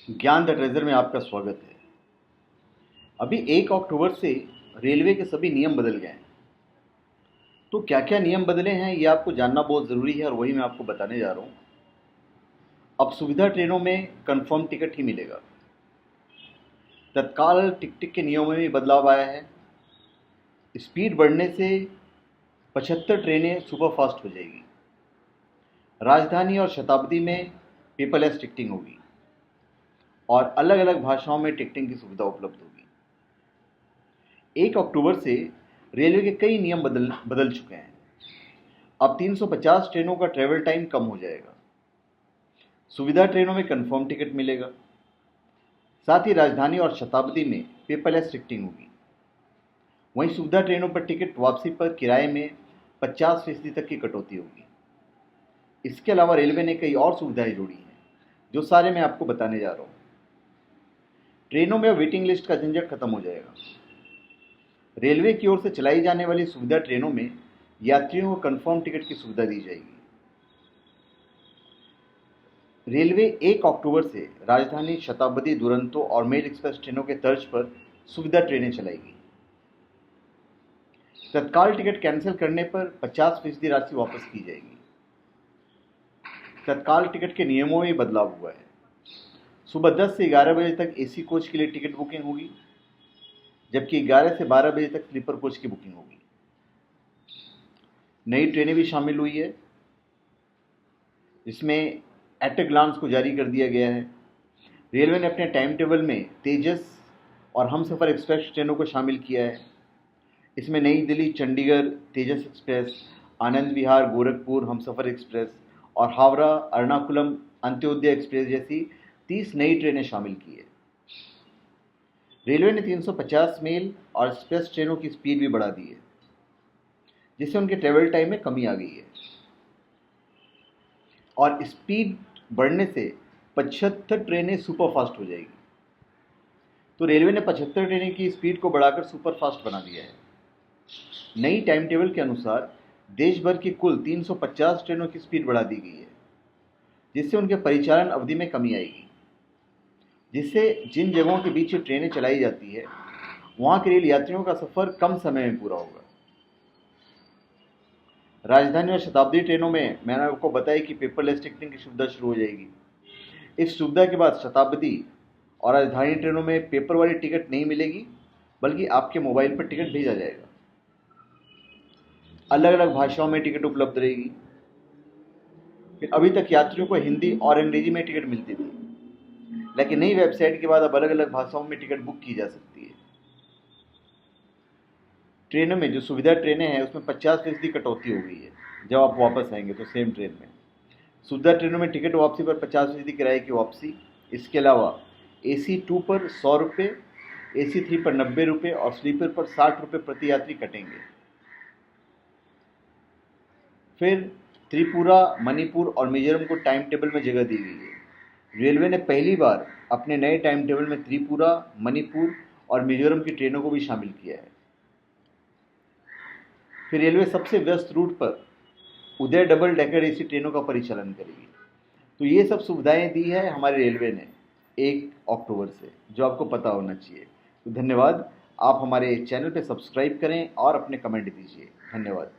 ज्ञान the treasure में आपका स्वागत है। अभी 1 अक्टूबर से रेलवे के सभी नियम बदल गए हैं। तो क्या क्या नियम बदले हैं ये आपको जानना बहुत ज़रूरी है और वही मैं आपको बताने जा रहा हूँ। अब सुविधा ट्रेनों में कंफर्म टिकट ही मिलेगा। तत्काल टिकट के नियमों में भी बदलाव आया है। स्पीड बढ़ने से 75 ट्रेनें सुपरफास्ट हो जाएगी। राजधानी और शताब्दी में पेपरलेस टिकटिंग होगी और अलग अलग भाषाओं में टिकटिंग की सुविधा उपलब्ध होगी। 1 अक्टूबर से रेलवे के कई नियम बदल चुके हैं। अब 350 ट्रेनों का ट्रेवल टाइम कम हो जाएगा। सुविधा ट्रेनों में कंफर्म टिकट मिलेगा। साथ ही राजधानी और शताब्दी में पेपरलेस टिकटिंग होगी। वहीं सुविधा ट्रेनों पर टिकट वापसी पर किराए में 50% तक की कटौती होगी। इसके अलावा रेलवे ने कई और सुविधाएं जोड़ी हैं, जो सारे मैं आपको बताने जा रहा हूँ। ट्रेनों में वेटिंग लिस्ट का झंझट खत्म हो जाएगा। रेलवे की ओर से चलाई जाने वाली सुविधा ट्रेनों में यात्रियों को कंफर्म टिकट की सुविधा दी जाएगी। रेलवे 1 अक्टूबर से राजधानी, शताब्दी, दुरंतो और मेल एक्सप्रेस ट्रेनों के तर्ज पर सुविधा ट्रेनें चलाएगी। तत्काल टिकट कैंसिल करने पर 50% राशि वापस की जाएगी। तत्काल टिकट के नियमों में बदलाव हुआ है। सुबह 10 से 11 बजे तक एसी कोच के लिए टिकट बुकिंग होगी, जबकि 11 से 12 बजे तक स्लीपर कोच की बुकिंग होगी। नई ट्रेनें भी शामिल हुई है, जिसमें एट ए ग्लांस को जारी कर दिया गया है। रेलवे ने अपने टाइम टेबल में तेजस और हमसफ़र एक्सप्रेस ट्रेनों को शामिल किया है। इसमें नई दिल्ली चंडीगढ़ तेजस एक्सप्रेस, आनंद विहार गोरखपुर हमसफ़र एक्सप्रेस और हावड़ा एर्नाकुलम अंत्योदय एक्सप्रेस जैसी 30 नई ट्रेनें शामिल की है। रेलवे ने 350 मेल और एक्सप्रेस ट्रेनों की स्पीड भी बढ़ा दी है, जिससे उनके ट्रेवल टाइम में कमी आ गई है। और स्पीड बढ़ने से 75 ट्रेनें सुपरफास्ट हो जाएगी। तो रेलवे ने 75 ट्रेनें की स्पीड को बढ़ाकर सुपरफास्ट बना दिया है। नई टाइम टेबल के अनुसार देश भर की कुल 350 ट्रेनों की स्पीड बढ़ा दी गई है, जिससे उनके परिचालन अवधि में कमी आएगी। जिससे जिन जगहों के बीच ये ट्रेनें चलाई जाती है, वहाँ के रेल यात्रियों का सफ़र कम समय में पूरा होगा। राजधानी और शताब्दी ट्रेनों में मैंने आपको बताया कि पेपरलेस टिकटिंग की सुविधा शुरू हो जाएगी। इस सुविधा के बाद शताब्दी और राजधानी ट्रेनों में पेपर वाली टिकट नहीं मिलेगी, बल्कि आपके मोबाइल पर टिकट भेजा जाएगा। अलग अलग भाषाओं में टिकट उपलब्ध रहेगी। फिर अभी तक यात्रियों को हिंदी और अंग्रेजी में टिकट मिलती थी, लेकिन नई वेबसाइट के बाद अब अलग अलग भाषाओं में टिकट बुक की जा सकती है। ट्रेनों में जो सुविधा ट्रेनें हैं उसमें 50% कटौती हो गई है जब आप वापस आएंगे तो सेम ट्रेन में। सुविधा ट्रेनों में टिकट वापसी पर 50% किराए की वापसी। इसके अलावा AC 2 पर 100 रुपये, AC 3 पर 90 रुपये और स्लीपर पर 60 रुपये प्रति यात्री कटेंगे। फिर त्रिपुरा, मणिपुर और मिजोरम को टाइम टेबल में जगह दी गई है। रेलवे ने पहली बार अपने नए टाइम टेबल में त्रिपुरा, मणिपुर और मिजोरम की ट्रेनों को भी शामिल किया है। फिर रेलवे सबसे व्यस्त रूट पर उदय डबल डेकर AC ट्रेनों का परिचालन करेगी। तो ये सब सुविधाएं दी है हमारे रेलवे ने 1 अक्टूबर से, जो आपको पता होना चाहिए। तो धन्यवाद। आप हमारे चैनल पे सब्सक्राइब करें और अपने कमेंट दीजिए। धन्यवाद।